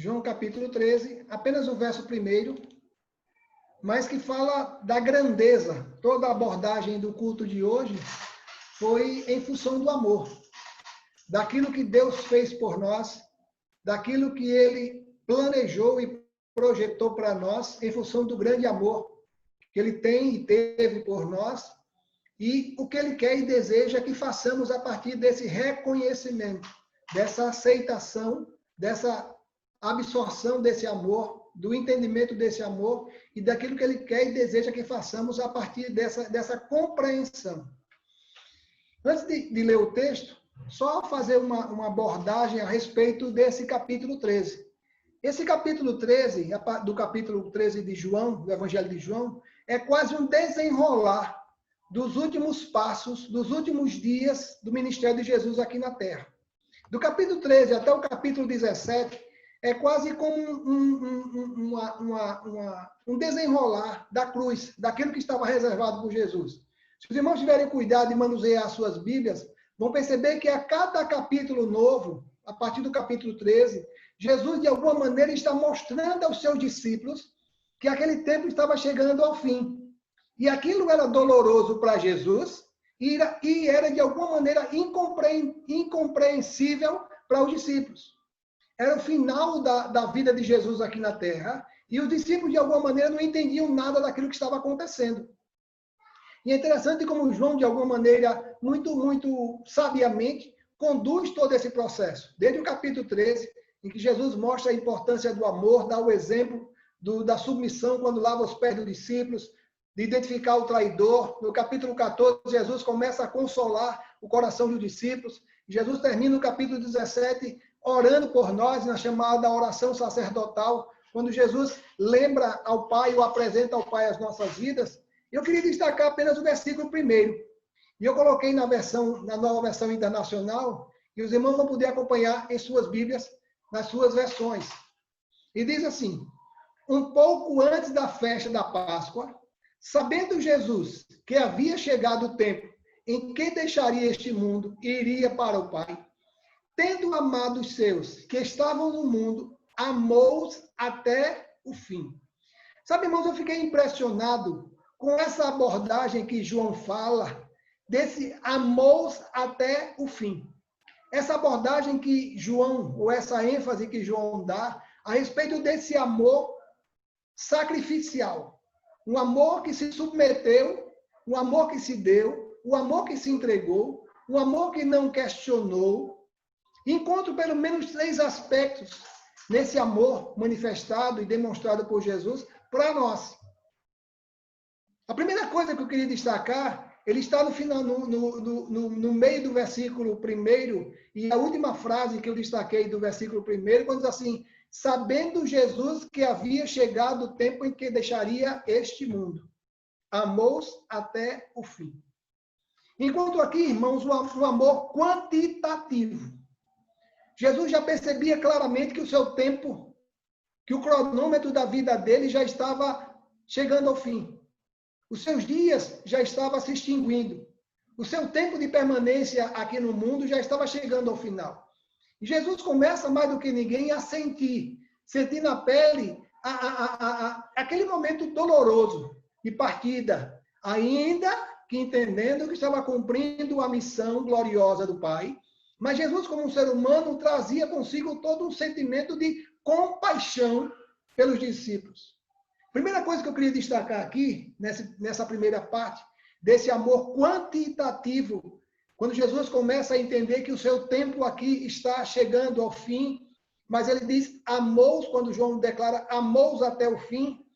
João capítulo 13, apenas o verso 1, mas que fala da grandeza. Toda a abordagem do culto de hoje foi em função do amor, daquilo que Deus fez por nós, daquilo que Ele planejou e projetou para nós, em função do grande amor que Ele tem e teve por nós, e o que Ele quer e deseja que façamos a partir desse reconhecimento, dessa aceitação, dessa absorção desse amor, do entendimento desse amor e daquilo que Ele quer e deseja que façamos a partir dessa compreensão. Antes de ler o texto, só fazer uma abordagem a respeito desse capítulo 13. Esse capítulo 13, do capítulo 13 de João, do Evangelho de João, é quase um desenrolar dos últimos passos, dos últimos dias do ministério de Jesus aqui na Terra. Do capítulo 13 até o capítulo 17, é quase como um desenrolar da cruz, daquilo que estava reservado por Jesus. Se os irmãos tiverem cuidado de manusear as suas Bíblias, vão perceber que a cada capítulo novo, a partir do capítulo 13, Jesus, de alguma maneira, está mostrando aos seus discípulos que aquele tempo estava chegando ao fim. E aquilo era doloroso para Jesus e era, de alguma maneira, incompreensível para os discípulos. Era o final da vida de Jesus aqui na Terra e os discípulos, de alguma maneira, não entendiam nada daquilo que estava acontecendo. E é interessante como João, de alguma maneira, muito sabiamente, conduz todo esse processo. Desde o capítulo 13, em que Jesus mostra a importância do amor, dá o exemplo da submissão quando lava os pés dos discípulos, de identificar o traidor. No capítulo 14, Jesus começa a consolar o coração dos discípulos. Jesus termina no capítulo 17 orando por nós, na chamada oração sacerdotal, quando Jesus lembra ao Pai ou apresenta ao Pai as nossas vidas. Eu queria destacar apenas o versículo 1. E eu coloquei na nova versão internacional, e os irmãos vão poder acompanhar em suas Bíblias, nas suas versões. E diz assim: um pouco antes da festa da Páscoa, sabendo Jesus que havia chegado o tempo em que deixaria este mundo e iria para o Pai, tendo amado os seus que estavam no mundo, amou-os até o fim. Sabe, irmãos, eu fiquei impressionado com essa abordagem que João fala, desse amor até o fim. Essa abordagem que João, ou essa ênfase que João dá, a respeito desse amor sacrificial. Um amor que se submeteu, um amor que se deu, um amor que se entregou, um amor que não questionou. Encontro pelo menos 3 aspectos nesse amor manifestado e demonstrado por Jesus para nós. A primeira coisa que eu queria destacar, ele está no final, no meio do versículo 1, e a última frase que eu destaquei do versículo 1, quando diz assim: sabendo Jesus que havia chegado o tempo em que deixaria este mundo, amou-os até o fim. Enquanto aqui, irmãos, um amor quantitativo. Jesus já percebia claramente que o seu tempo, que o cronômetro da vida dele já estava chegando ao fim. Os seus dias já estavam se extinguindo. O seu tempo de permanência aqui no mundo já estava chegando ao final. E Jesus começa, mais do que ninguém, a sentir na pele aquele momento doloroso de partida, ainda que entendendo que estava cumprindo a missão gloriosa do Pai. Mas Jesus, como um ser humano, trazia consigo todo um sentimento de compaixão pelos discípulos. Primeira coisa que eu queria destacar aqui, nessa primeira parte, desse amor quantitativo, quando Jesus começa a entender que o seu tempo aqui está chegando ao fim, mas ele diz amou-os, quando João declara amou-os até o fim.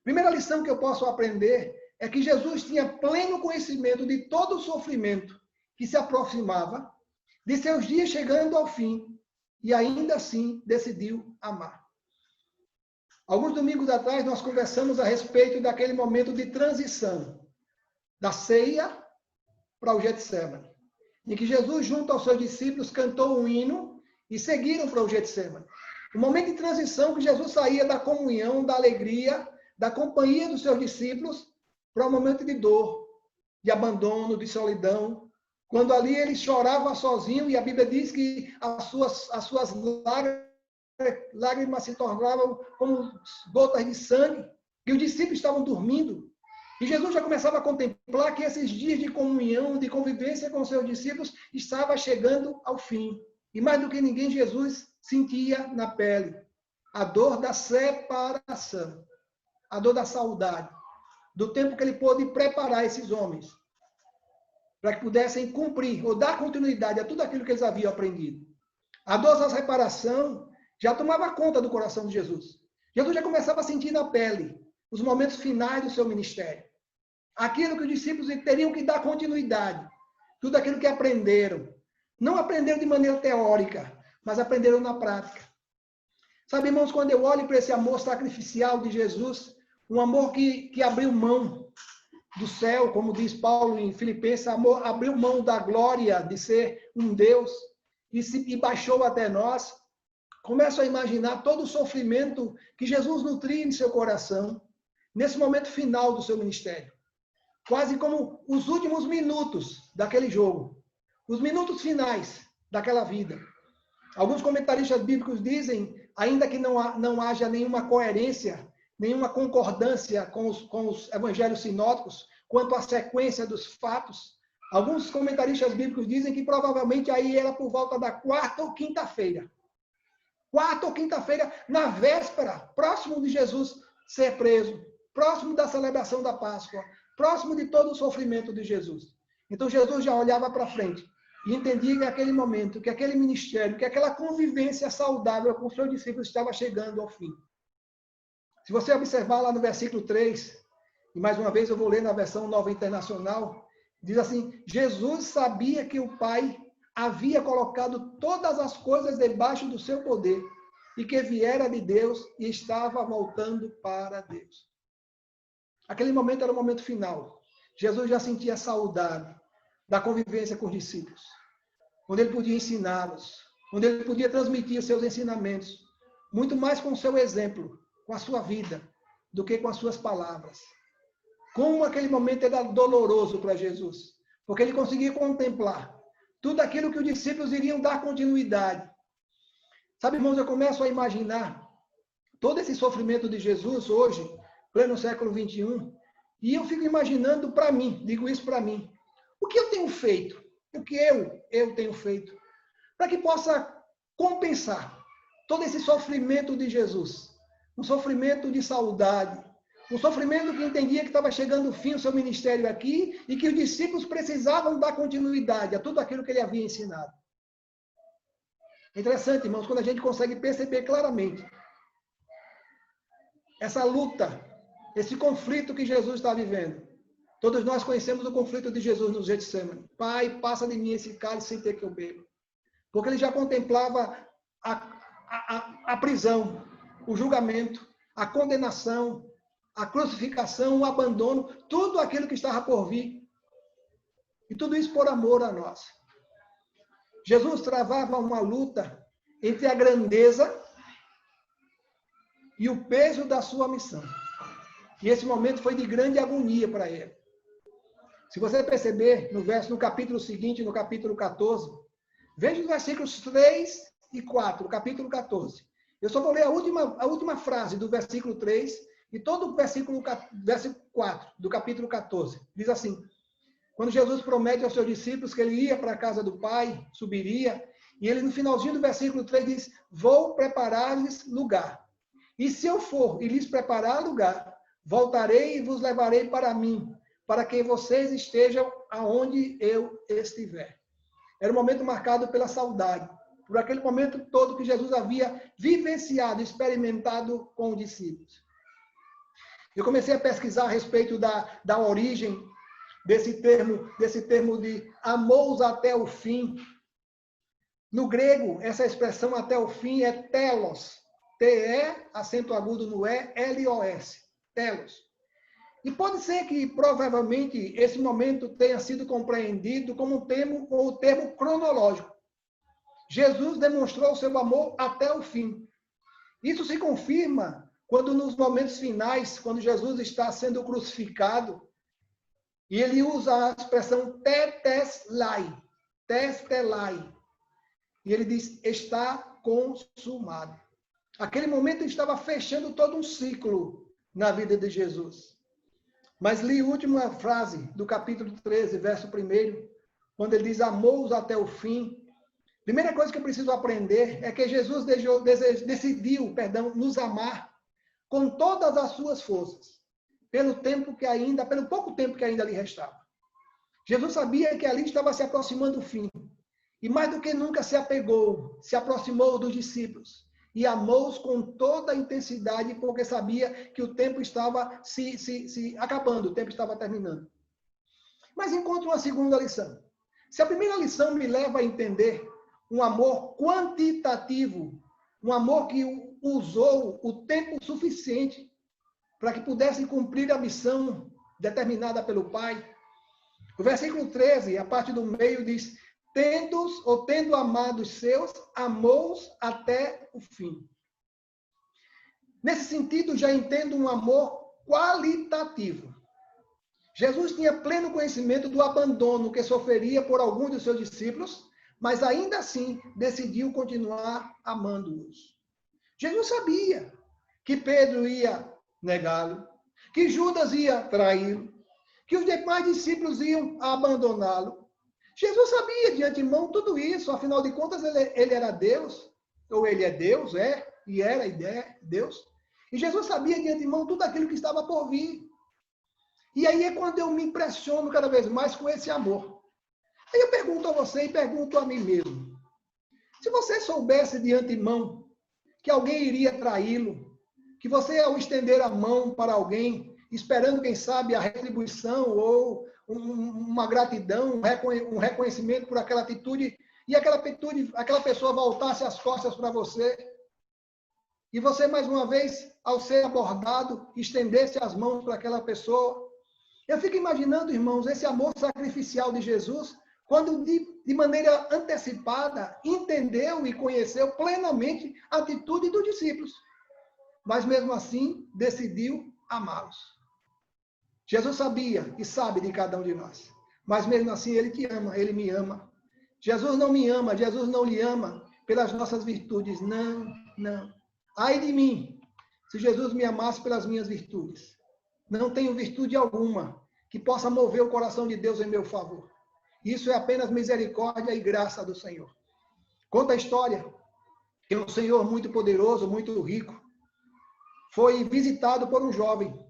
Primeira lição que eu posso aprender é que Jesus tinha pleno conhecimento de todo o sofrimento que se aproximava, de seus dias chegando ao fim, e ainda assim decidiu amar. Alguns domingos atrás, nós conversamos a respeito daquele momento de transição, da ceia para o Getsemane, em que Jesus, junto aos seus discípulos, cantou um hino e seguiram para o Getsemane. O momento de transição que Jesus saía da comunhão, da alegria, da companhia dos seus discípulos, para um momento de dor, de abandono, de solidão, quando ali ele chorava sozinho, e a Bíblia diz que as suas lágrimas lágrimas se tornavam como gotas de sangue, e os discípulos estavam dormindo. E Jesus já começava a contemplar que esses dias de comunhão, de convivência com seus discípulos, estava chegando ao fim. E mais do que ninguém, Jesus sentia na pele a dor da separação, a dor da saudade, do tempo que ele pôde preparar esses homens para que pudessem cumprir ou dar continuidade a tudo aquilo que eles haviam aprendido. A dor da separação já tomava conta do coração de Jesus. Jesus já começava a sentir na pele os momentos finais do seu ministério. Aquilo que os discípulos teriam que dar continuidade. Tudo aquilo que aprenderam. Não aprenderam de maneira teórica, mas aprenderam na prática. Sabe, irmãos, quando eu olho para esse amor sacrificial de Jesus, um amor que abriu mão do céu, como diz Paulo em Filipenses, amor abriu mão da glória de ser um Deus e baixou até nós, começo a imaginar todo o sofrimento que Jesus nutria em seu coração, nesse momento final do seu ministério. Quase como os últimos minutos daquele jogo, os minutos finais daquela vida. Alguns comentaristas bíblicos dizem, ainda que não haja nenhuma coerência, nenhuma concordância com os evangelhos sinóticos, quanto à sequência dos fatos, alguns comentaristas bíblicos dizem que provavelmente aí era por volta da quarta ou quinta-feira. Quarta ou quinta-feira, na véspera, próximo de Jesus ser preso, próximo da celebração da Páscoa, próximo de todo o sofrimento de Jesus. Então Jesus já olhava para frente e entendia que aquele momento, que aquele ministério, que aquela convivência saudável com os seus discípulos estava chegando ao fim. Se você observar lá no versículo 3, e mais uma vez eu vou ler na versão Nova Internacional, diz assim, Jesus sabia que o Pai havia colocado todas as coisas debaixo do seu poder e que viera de Deus e estava voltando para Deus. Aquele momento era o momento final. Jesus já sentia saudade da convivência com os discípulos, onde ele podia ensiná-los, onde ele podia transmitir os seus ensinamentos, muito mais com o seu exemplo, com a sua vida, do que com as suas palavras. Como aquele momento era doloroso para Jesus, porque ele conseguia contemplar tudo aquilo que os discípulos iriam dar continuidade. Sabe, irmãos, eu começo a imaginar todo esse sofrimento de Jesus hoje, pleno século 21, e eu fico imaginando para mim, digo isso para mim, o que eu tenho feito, o que eu tenho feito, para que possa compensar todo esse sofrimento de Jesus, um sofrimento de saudade, um sofrimento que entendia que estava chegando o fim do seu ministério aqui e que os discípulos precisavam dar continuidade a tudo aquilo que ele havia ensinado. É interessante, irmãos, quando a gente consegue perceber claramente essa luta, esse conflito que Jesus está vivendo. Todos nós conhecemos o conflito de Jesus no Getsemane. Pai, passa de mim esse cálice sem ter que eu bebo. Porque ele já contemplava a prisão, o julgamento, a condenação, a crucificação, o abandono, tudo aquilo que estava por vir. E tudo isso por amor a nós. Jesus travava uma luta entre a grandeza e o peso da sua missão. E esse momento foi de grande agonia para ele. Se você perceber, no capítulo seguinte, no capítulo 14, veja os versículos 3 e 4, o capítulo 14. Eu só vou ler a última frase do versículo 3 e todo o versículo 4 do capítulo 14. Diz assim, quando Jesus promete aos seus discípulos que ele ia para a casa do Pai, subiria, e ele no finalzinho do versículo 3 diz, vou preparar-lhes lugar. E se eu for e lhes preparar lugar, voltarei e vos levarei para mim, para que vocês estejam aonde eu estiver. Era um momento marcado pela saudade, por aquele momento todo que Jesus havia vivenciado, experimentado com os discípulos. Eu comecei a pesquisar a respeito da origem desse termo de amou-os até o fim. No grego, essa expressão até o fim é telos. T-E, acento agudo no E, L-O-S. Telos. E pode ser que, provavelmente, esse momento tenha sido compreendido como o termo cronológico. Jesus demonstrou o seu amor até o fim. Isso se confirma quando, nos momentos finais, quando Jesus está sendo crucificado, e ele usa a expressão testelai. E ele diz, está consumado. Aquele momento estava fechando todo um ciclo na vida de Jesus. Mas li a última frase do capítulo 13, verso 1, quando ele diz, amou-os até o fim. Primeira coisa que eu preciso aprender é que Jesus decidiu, nos amar com todas as suas forças, pelo pouco tempo que ainda lhe restava. Jesus sabia que ali estava se aproximando o fim. E mais do que nunca se aproximou dos discípulos e amou-os com toda a intensidade, porque sabia que o tempo estava se acabando, o tempo estava terminando. Mas encontro uma segunda lição. Se a primeira lição me leva a entender um amor quantitativo, um amor que usou o tempo suficiente para que pudesse cumprir a missão determinada pelo Pai, o versículo 13, a parte do meio, diz, tendo amado os seus, amou-os até o fim. Nesse sentido, já entendo um amor qualitativo. Jesus tinha pleno conhecimento do abandono que sofreria por alguns de seus discípulos, mas ainda assim decidiu continuar amando-os. Jesus sabia que Pedro ia negá-lo, que Judas ia traí-lo, que os demais discípulos iam abandoná-lo. Jesus sabia de antemão tudo isso, afinal de contas ele era Deus, ou ele é Deus, e era Deus. E Jesus sabia de antemão tudo aquilo que estava por vir. E aí é quando eu me impressiono cada vez mais com esse amor. Aí eu pergunto a você e pergunto a mim mesmo. Se você soubesse de antemão que alguém iria traí-lo, que você ao estender a mão para alguém, esperando, quem sabe, a retribuição ou uma gratidão, um reconhecimento por aquela atitude, e aquela pessoa voltasse as costas para você, e você, mais uma vez, ao ser abordado, estendesse as mãos para aquela pessoa. Eu fico imaginando, irmãos, esse amor sacrificial de Jesus, quando de maneira antecipada entendeu e conheceu plenamente a atitude dos discípulos. Mas mesmo assim, decidiu amá-los. Jesus sabia e sabe de cada um de nós. Mas mesmo assim, ele te ama, ele me ama. Jesus não me ama, Jesus não lhe ama pelas nossas virtudes. Não, não. Ai de mim, se Jesus me amasse pelas minhas virtudes. Não tenho virtude alguma que possa mover o coração de Deus em meu favor. Isso é apenas misericórdia e graça do Senhor. Conta a história que um Senhor muito poderoso, muito rico, foi visitado por um jovem.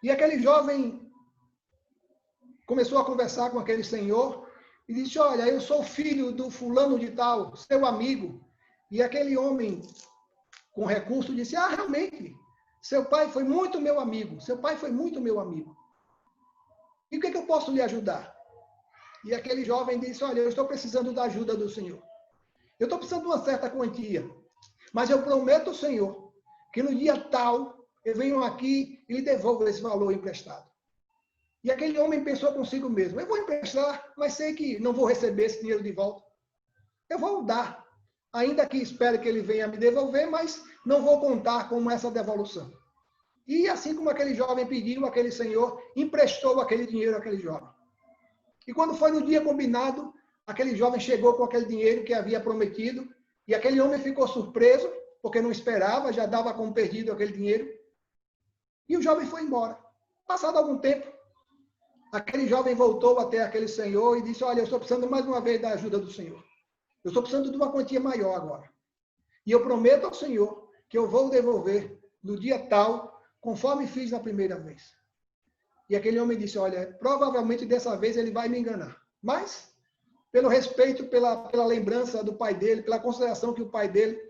E aquele jovem começou a conversar com aquele senhor e disse, olha, eu sou filho do fulano de tal, seu amigo. E aquele homem, com recurso, disse, realmente, seu pai foi muito meu amigo, seu pai foi muito meu amigo. E o que eu posso lhe ajudar? E aquele jovem disse, olha, eu estou precisando da ajuda do Senhor. Eu estou precisando de uma certa quantia, mas eu prometo ao Senhor que no dia tal eu venho aqui e lhe devolvo esse valor emprestado. E aquele homem pensou consigo mesmo, eu vou emprestar, mas sei que não vou receber esse dinheiro de volta. Eu vou dar, ainda que espere que ele venha me devolver, mas não vou contar com essa devolução. E assim como aquele jovem pediu, aquele senhor emprestou aquele dinheiro àquele jovem. E quando foi no dia combinado, aquele jovem chegou com aquele dinheiro que havia prometido, e aquele homem ficou surpreso, porque não esperava, já dava como perdido aquele dinheiro. E o jovem foi embora. Passado algum tempo, aquele jovem voltou até aquele senhor e disse, olha, eu estou precisando mais uma vez da ajuda do Senhor. Eu estou precisando de uma quantia maior agora. E eu prometo ao Senhor que eu vou devolver no dia tal, conforme fiz na primeira vez. E aquele homem disse, olha, provavelmente dessa vez ele vai me enganar. Mas, pelo respeito, pela lembrança do pai dele, pela consideração que o pai dele,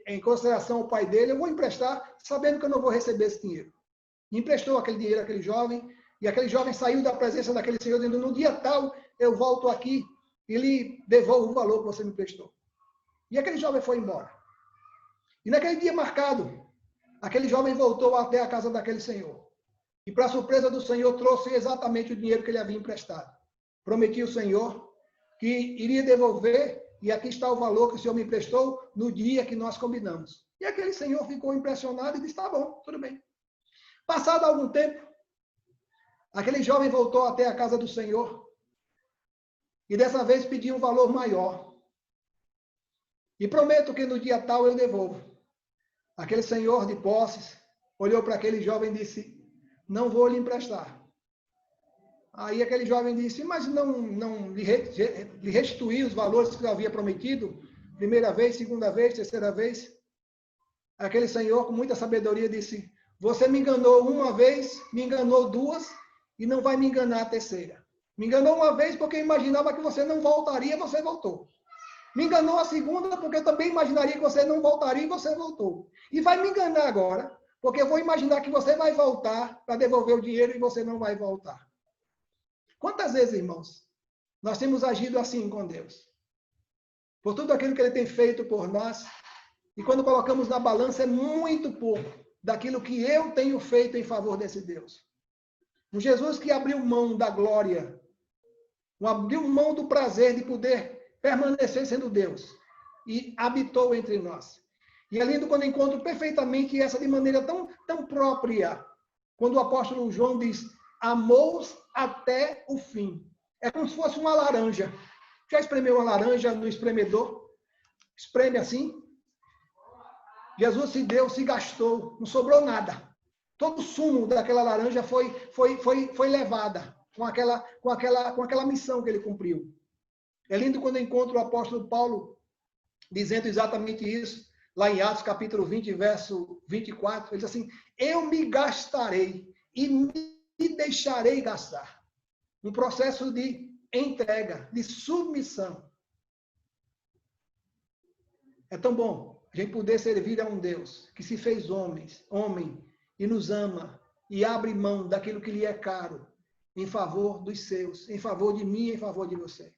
em consideração ao pai dele, eu vou emprestar, sabendo que eu não vou receber esse dinheiro. E emprestou aquele dinheiro àquele jovem, e aquele jovem saiu da presença daquele senhor, dizendo, no dia tal, eu volto aqui e lhe devolvo o valor que você me emprestou. E aquele jovem foi embora. E naquele dia marcado, aquele jovem voltou até a casa daquele senhor. E, para surpresa do Senhor, trouxe exatamente o dinheiro que ele havia emprestado. Prometi ao Senhor que iria devolver, e aqui está o valor que o Senhor me emprestou no dia que nós combinamos. E aquele senhor ficou impressionado e disse, tá bom, tudo bem. Passado algum tempo, aquele jovem voltou até a casa do Senhor e dessa vez pediu um valor maior. E prometo que no dia tal eu devolvo. Aquele senhor de posses olhou para aquele jovem e disse, não vou lhe emprestar. Aí aquele jovem disse, mas não lhe restituí os valores que eu havia prometido? Primeira vez, segunda vez, terceira vez. Aquele senhor, com muita sabedoria, disse, você me enganou uma vez, me enganou duas, e não vai me enganar a terceira. Me enganou uma vez porque imaginava que você não voltaria, você voltou. Me enganou a segunda porque eu também imaginaria que você não voltaria e você voltou. E vai me enganar agora, porque eu vou imaginar que você vai voltar para devolver o dinheiro e você não vai voltar. Quantas vezes, irmãos, nós temos agido assim com Deus? Por tudo aquilo que Ele tem feito por nós, e quando colocamos na balança é muito pouco daquilo que eu tenho feito em favor desse Deus. Um Jesus que abriu mão da glória, abriu mão do prazer de poder permanecer sendo Deus e habitou entre nós. E é lindo quando encontro perfeitamente essa de maneira tão própria, quando o apóstolo João diz, amou-os até o fim. É como se fosse uma laranja. Já espremeu uma laranja no espremedor? Espreme assim. Jesus se deu, se gastou, não sobrou nada. Todo o sumo daquela laranja foi levada com aquela missão que ele cumpriu. É lindo quando encontro o apóstolo Paulo dizendo exatamente isso, lá em Atos capítulo 20, verso 24, ele diz assim, eu me gastarei e me deixarei gastar. Um processo de entrega, de submissão. É tão bom a gente poder servir a um Deus que se fez homem, e nos ama, e abre mão daquilo que lhe é caro, em favor dos seus, em favor de mim, em favor de você.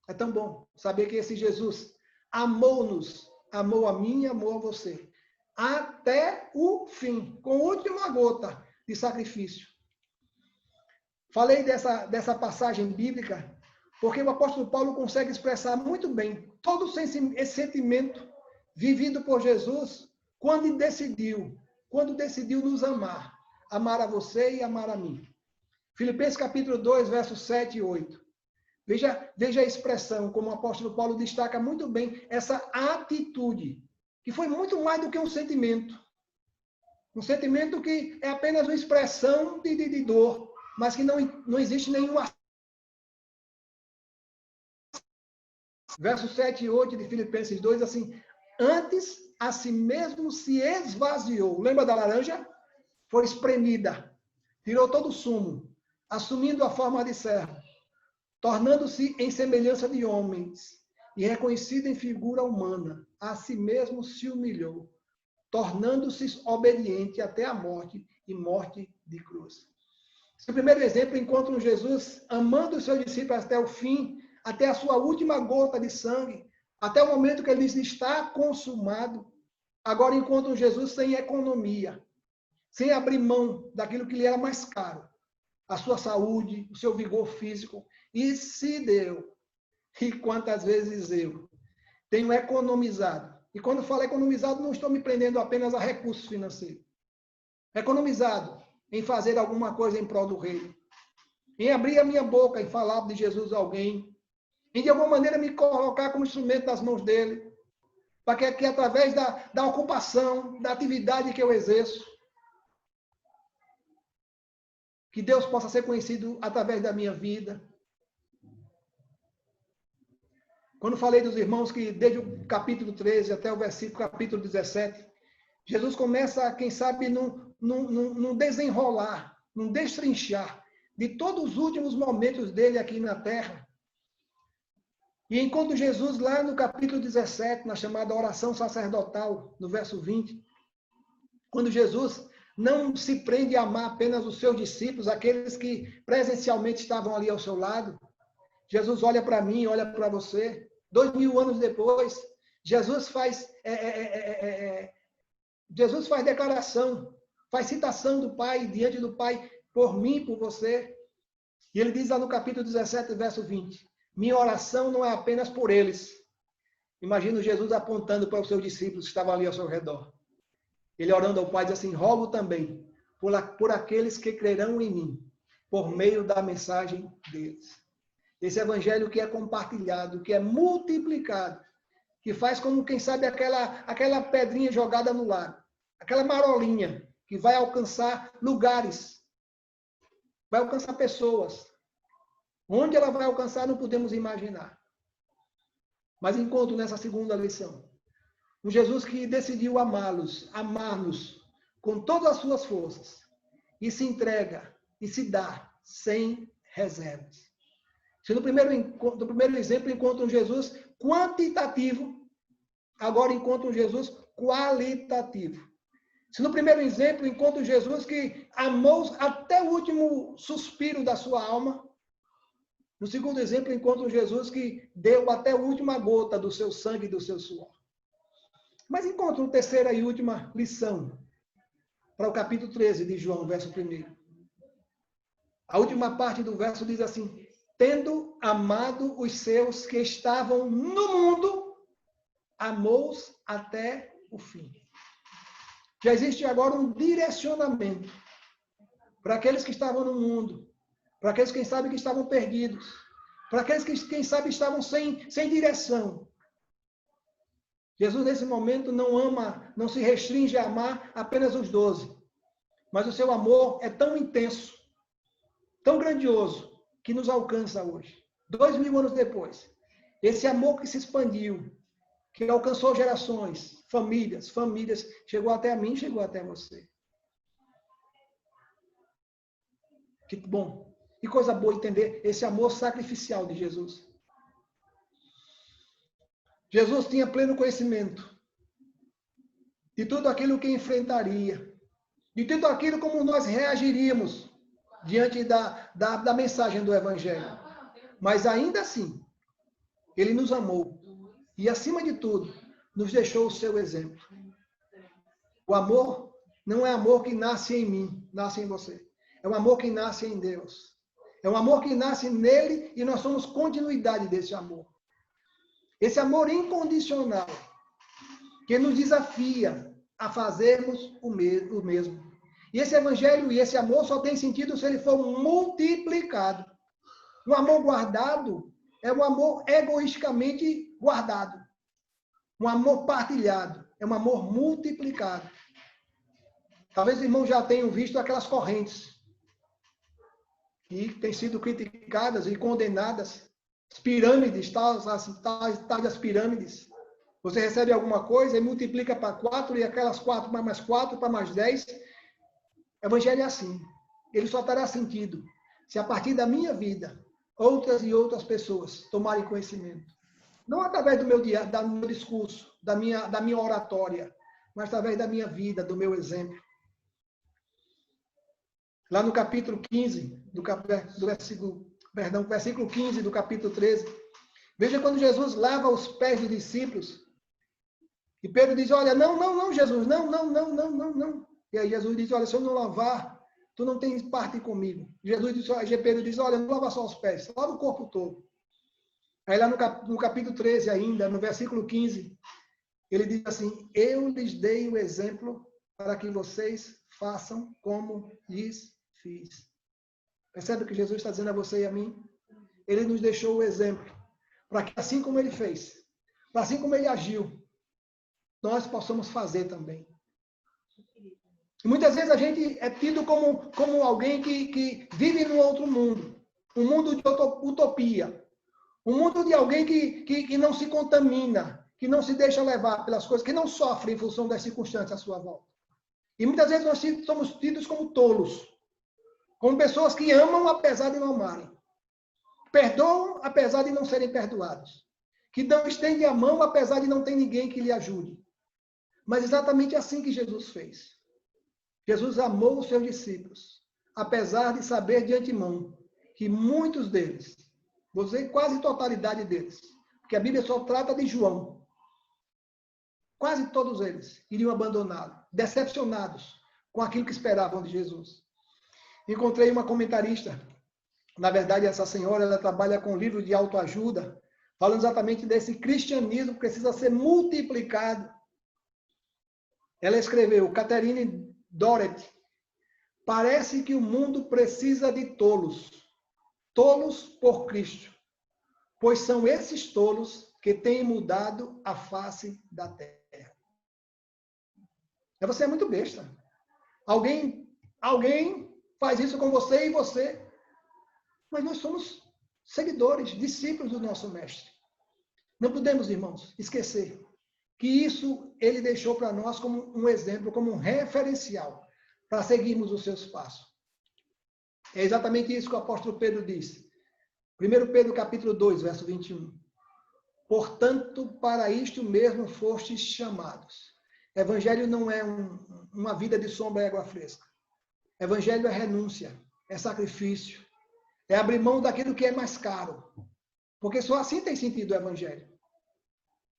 É tão bom saber que esse Jesus amou-nos, amou a mim, amou a você, até o fim, com a última gota de sacrifício. Falei dessa passagem bíblica, porque o apóstolo Paulo consegue expressar muito bem todo esse sentimento vivido por Jesus quando decidiu nos amar a você e amar a mim. Filipenses capítulo 2, versos 7 e 8. Veja a expressão, como o apóstolo Paulo destaca muito bem essa atitude, que foi muito mais do que um sentimento. Um sentimento que é apenas uma expressão de dor, mas que não existe nenhuma. Versos 7 e 8 de Filipenses 2, assim, antes a si mesmo se esvaziou. Lembra da laranja? Foi espremida, tirou todo o sumo, assumindo a forma de servo, tornando-se em semelhança de homens e reconhecido em figura humana, a si mesmo se humilhou, tornando-se obediente até a morte e morte de cruz. Esse primeiro exemplo encontra um Jesus amando os seus discípulos até o fim, até a sua última gota de sangue, até o momento que ele diz, está consumado. Agora encontra um Jesus sem economia, sem abrir mão daquilo que lhe era mais caro, a sua saúde, o seu vigor físico, e se deu. E quantas vezes eu tenho economizado. E quando falo economizado, não estou me prendendo apenas a recursos financeiros. Economizado em fazer alguma coisa em prol do reino. Em abrir a minha boca e falar de Jesus a alguém. Em de alguma maneira me colocar como instrumento nas mãos dele. Para que através da ocupação, da atividade que eu exerço, que Deus possa ser conhecido através da minha vida. Quando falei dos irmãos que desde o capítulo 13 até o capítulo 17, Jesus começa, quem sabe, num desenrolar, num destrinchar de todos os últimos momentos dele aqui na terra. E enquanto Jesus, lá no capítulo 17, na chamada oração sacerdotal, no verso 20, quando Jesus não se prende a amar apenas os seus discípulos, aqueles que presencialmente estavam ali ao seu lado, Jesus olha para mim, olha para você. 2000 anos depois, Jesus faz declaração, faz citação do Pai, diante do Pai, por mim, por você. E ele diz lá no capítulo 17, verso 20, minha oração não é apenas por eles. Imagina Jesus apontando para os seus discípulos que estavam ali ao seu redor. Ele orando ao Pai, diz assim, rogo também por aqueles que crerão em mim, por meio da mensagem deles. Esse evangelho que é compartilhado, que é multiplicado, que faz como, quem sabe, aquela pedrinha jogada no lago, aquela marolinha que vai alcançar lugares, vai alcançar pessoas. Onde ela vai alcançar, não podemos imaginar. Mas encontro nessa segunda lição um Jesus que decidiu amar-nos com todas as suas forças, e se entrega e se dá sem reservas. Se no primeiro exemplo encontra um Jesus quantitativo, agora encontra um Jesus qualitativo. Se no primeiro exemplo encontra um Jesus que amou até o último suspiro da sua alma, no segundo exemplo encontra um Jesus que deu até a última gota do seu sangue e do seu suor. Mas encontra uma terceira e última lição para o capítulo 13 de João, verso 1. A última parte do verso diz assim: tendo amado os seus que estavam no mundo, amou-os até o fim. Já existe agora um direcionamento para aqueles que estavam no mundo, para aqueles, quem sabe, que estavam perdidos, para aqueles que, quem sabe, estavam sem direção. Jesus, nesse momento, não se restringe a amar apenas os 12, mas o seu amor é tão intenso, tão grandioso, que nos alcança hoje. 2000 anos depois, esse amor que se expandiu, que alcançou gerações, famílias, chegou até a mim, chegou até você. Que bom, que coisa boa entender esse amor sacrificial de Jesus. Jesus tinha pleno conhecimento de tudo aquilo que enfrentaria, de tudo aquilo como nós reagiríamos diante da mensagem do Evangelho. Mas ainda assim, ele nos amou e, acima de tudo, nos deixou o seu exemplo. O amor não é amor que nasce em mim, nasce em você. É um amor que nasce em Deus. É um amor que nasce nele e nós somos continuidade desse amor. Esse amor incondicional que nos desafia a fazermos o mesmo. E esse evangelho e esse amor só tem sentido se ele for multiplicado. Um amor guardado é um amor egoisticamente guardado. Um amor partilhado é um amor multiplicado. Talvez os irmãos já tenham visto aquelas correntes que têm sido criticadas e condenadas. As pirâmides, tais das pirâmides. Você recebe alguma coisa e multiplica para 4, e aquelas 4 para mais 4, para mais 10. O evangelho é assim. Ele só terá sentido se a partir da minha vida, outras e outras pessoas tomarem conhecimento. Não através do meu discurso, da minha oratória, mas através da minha vida, do meu exemplo. Lá no capítulo 15, versículo 15 do capítulo 13, veja quando Jesus lava os pés dos discípulos, e Pedro diz, olha, não, Jesus, não. E aí Jesus diz, olha, se eu não lavar, tu não tens parte comigo. Pedro diz, olha, não lava só os pés, lava o corpo todo. Aí lá no capítulo 13 ainda, no versículo 15, ele diz assim, eu lhes dei o exemplo para que vocês façam como lhes fiz. Percebe o que Jesus está dizendo a você e a mim? Ele nos deixou o exemplo, para que assim como ele fez, assim como ele agiu, nós possamos fazer também. E muitas vezes a gente é tido como alguém que vive num outro mundo, um mundo de utopia, um mundo de alguém que não se contamina, que não se deixa levar pelas coisas, que não sofre em função das circunstâncias à sua volta. E muitas vezes nós somos tidos como tolos, como pessoas que amam apesar de não amarem, perdoam apesar de não serem perdoados, que não estendem a mão apesar de não ter ninguém que lhe ajude. Mas exatamente assim que Jesus fez. Jesus amou os seus discípulos, apesar de saber de antemão que muitos deles, vou dizer quase totalidade deles, porque a Bíblia só trata de João, quase todos eles iriam abandoná-lo, decepcionados com aquilo que esperavam de Jesus. Encontrei uma comentarista, na verdade essa senhora, ela trabalha com livro de autoajuda, falando exatamente desse cristianismo que precisa ser multiplicado. Ela escreveu, Catherine Doret, parece que o mundo precisa de tolos por Cristo, pois são esses tolos que tem mudado a face da terra. Você é muito besta. Alguém faz isso com você e você. Mas nós somos seguidores, discípulos do nosso mestre. Não podemos, irmãos, esquecer que isso ele deixou para nós como um exemplo, como um referencial para seguirmos os seus passos. É exatamente isso que o apóstolo Pedro diz. 1 Pedro capítulo 2, verso 21. Portanto, para isto mesmo fostes chamados. Evangelho não é uma vida de sombra e água fresca. Evangelho é renúncia, é sacrifício, é abrir mão daquilo que é mais caro. Porque só assim tem sentido o evangelho.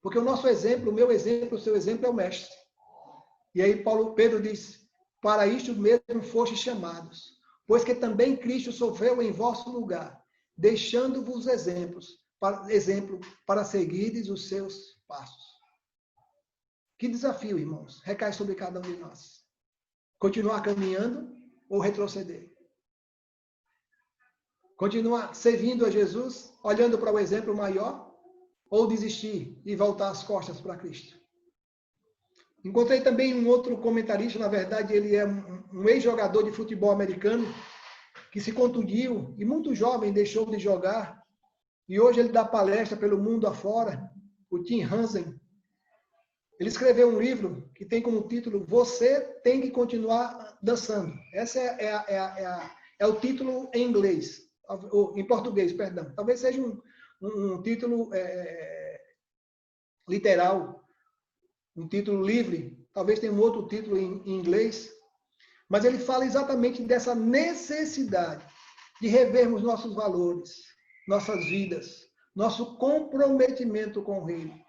Porque o nosso exemplo, o meu exemplo, o seu exemplo é o mestre. E aí Pedro diz, para isto mesmo fostes chamados, pois que também Cristo sofreu em vosso lugar, deixando-vos exemplo para seguirdes os seus passos. Que desafio, irmãos, recai sobre cada um de nós. Continuar caminhando ou retroceder? Continuar servindo a Jesus, olhando para o exemplo maior, ou desistir e voltar as costas para Cristo? Encontrei também um outro comentarista, na verdade, ele é um ex-jogador de futebol americano, que se contundiu e muito jovem deixou de jogar, e hoje ele dá palestra pelo mundo afora, o Tim Hansen. Ele escreveu um livro que tem como título Você tem que continuar dançando. Esse é o título em inglês, em português, perdão. Talvez seja um título literal, um título livre, talvez tenha um outro título em inglês, mas ele fala exatamente dessa necessidade de revermos nossos valores, nossas vidas, nosso comprometimento com o reino.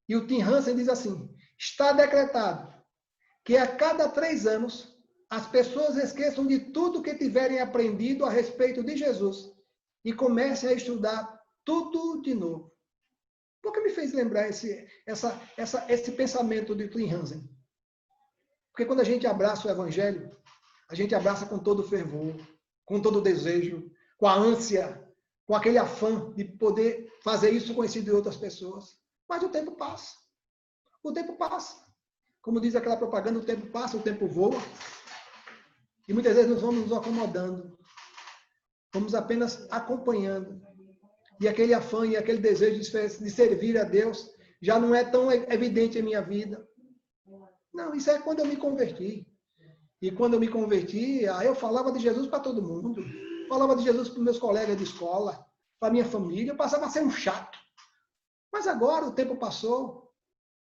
E o Tim Hansen diz assim, está decretado que a cada 3 anos as pessoas esqueçam de tudo que tiverem aprendido a respeito de Jesus e comecem a estudar tudo de novo. Por que me fez lembrar esse pensamento de Tim Hansen? Porque quando a gente abraça o Evangelho, a gente abraça com todo o fervor, com todo o desejo, com a ânsia, com aquele afã de poder fazer isso conhecido de outras pessoas. Mas o tempo passa. O tempo passa. Como diz aquela propaganda, o tempo passa, o tempo voa. E muitas vezes nós vamos nos acomodando. Vamos apenas acompanhando. E aquele afã e aquele desejo de servir a Deus já não é tão evidente em minha vida. Não, isso é quando eu me converti. E quando eu me converti, eu falava de Jesus para todo mundo. Falava de Jesus para os meus colegas de escola, para a minha família. Eu passava a ser um chato. Mas agora o tempo passou.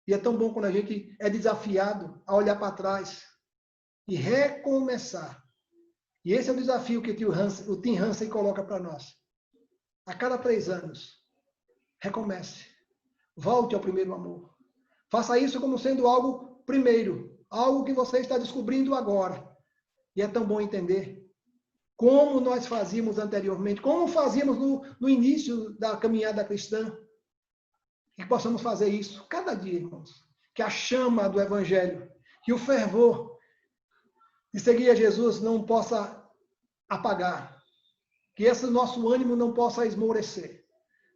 E é tão bom quando a gente é desafiado a olhar para trás e recomeçar. E esse é o desafio que o Tim Hansen coloca para nós. A cada 3 anos, recomece. Volte ao primeiro amor. Faça isso como sendo algo primeiro, algo que você está descobrindo agora. E é tão bom entender como nós fazíamos anteriormente, como fazíamos no início da caminhada cristã. E que possamos fazer isso cada dia, irmãos. Que a chama do Evangelho, que o fervor de seguir a Jesus não possa apagar. Que esse nosso ânimo não possa esmorecer.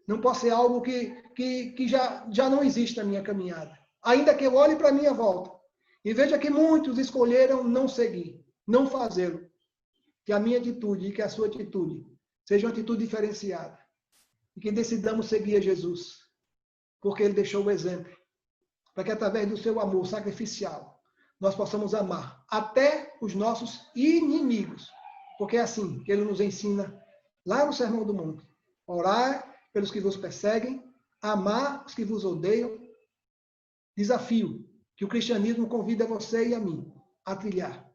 Não possa ser algo que já não existe na minha caminhada. Ainda que eu olhe para a minha volta e veja que muitos escolheram não seguir, não fazê-lo. Que a minha atitude e que a sua atitude seja uma atitude diferenciada. E que decidamos seguir a Jesus. Porque ele deixou o exemplo. Para que através do seu amor sacrificial, nós possamos amar até os nossos inimigos. Porque é assim que ele nos ensina lá no Sermão do Monte. Orar pelos que vos perseguem, amar os que vos odeiam. Desafio que o cristianismo convida você e a mim a trilhar.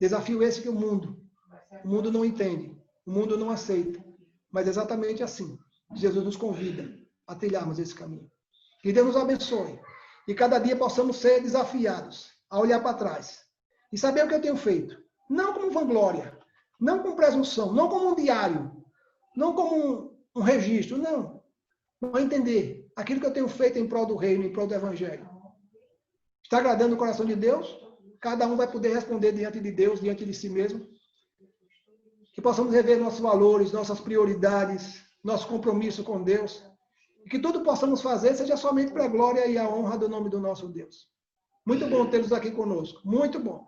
Desafio esse que o mundo não entende, o mundo não aceita. Mas é exatamente assim Jesus nos convida a trilharmos esse caminho. Que Deus nos abençoe. E cada dia possamos ser desafiados a olhar para trás. E saber o que eu tenho feito. Não como vanglória. Não como presunção. Não como um diário. Não como um registro. Não. Mas entender aquilo que eu tenho feito em prol do reino, em prol do evangelho. Está agradando o coração de Deus? Cada um vai poder responder diante de Deus, diante de si mesmo. Que possamos rever nossos valores, nossas prioridades, nosso compromisso com Deus. E que tudo possamos fazer seja somente para a glória e a honra do nome do nosso Deus. Muito bom tê-los aqui conosco. Muito bom.